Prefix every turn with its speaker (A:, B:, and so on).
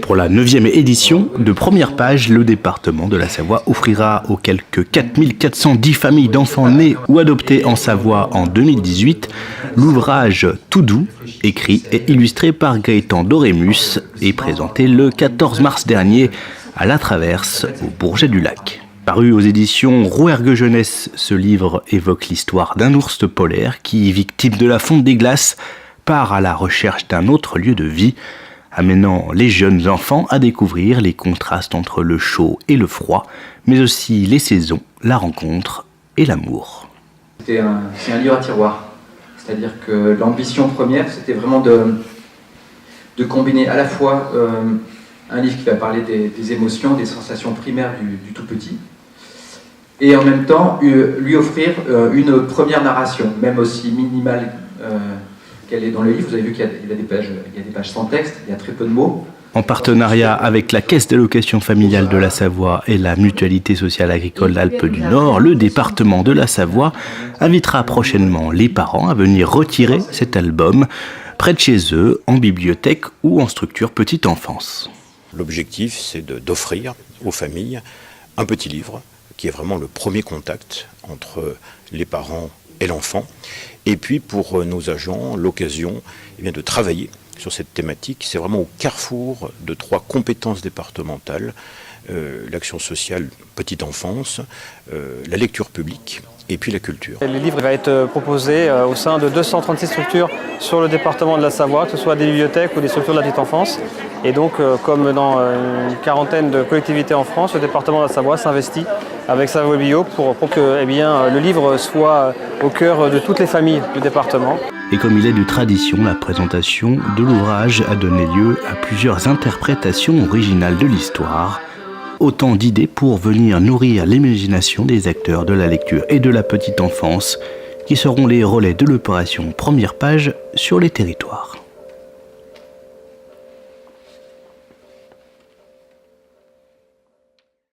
A: Pour la 9e édition de Première Page, le département de la Savoie offrira aux quelques 4410 familles d'enfants nés ou adoptés en Savoie en 2018 l'ouvrage Tout doux, écrit et illustré par Gaëtan Dorémus et présenté le 14 mars dernier à La Traverse, au Bourget du Lac. Paru aux éditions Rouergue Jeunesse, ce livre évoque l'histoire d'un ours polaire qui, victime de la fonte des glaces, part à la recherche d'un autre lieu de vie, amenant les jeunes enfants à découvrir les contrastes entre le chaud et le froid, mais aussi les saisons, la rencontre et l'amour.
B: C'est un livre à tiroir, c'est-à-dire que l'ambition première, c'était vraiment de combiner à la fois un livre qui va parler des émotions, des sensations primaires du tout petit, et en même temps lui offrir une première narration, même aussi minimale qu'elle est dans le livre. Vous avez vu qu'il y a des pages sans texte, il y a très peu de mots.
A: En partenariat avec la Caisse d'allocation familiale de la Savoie et la Mutualité sociale agricole Alpes du Nord, le département de la Savoie invitera prochainement les parents à venir retirer cet album près de chez eux, en bibliothèque ou en structure petite enfance.
C: L'objectif, c'est d'offrir aux familles un petit livre qui est vraiment le premier contact entre les parents et l'enfant. Et puis pour nos agents, l'occasion de travailler sur cette thématique. C'est vraiment au carrefour de 3 compétences départementales, l'action sociale petite enfance, la lecture publique et puis la culture.
D: Le livre va être proposé au sein de 236 structures sur le département de la Savoie, que ce soit des bibliothèques ou des structures de la petite enfance. Et donc, comme dans une quarantaine de collectivités en France, le département de la Savoie s'investit avec Savoie Bio pour que le livre soit au cœur de toutes les familles du département.
A: Et comme il est de tradition, la présentation de l'ouvrage a donné lieu à plusieurs interprétations originales de l'histoire. Autant d'idées pour venir nourrir l'imagination des acteurs de la lecture et de la petite enfance qui seront les relais de l'opération Première Page sur les territoires.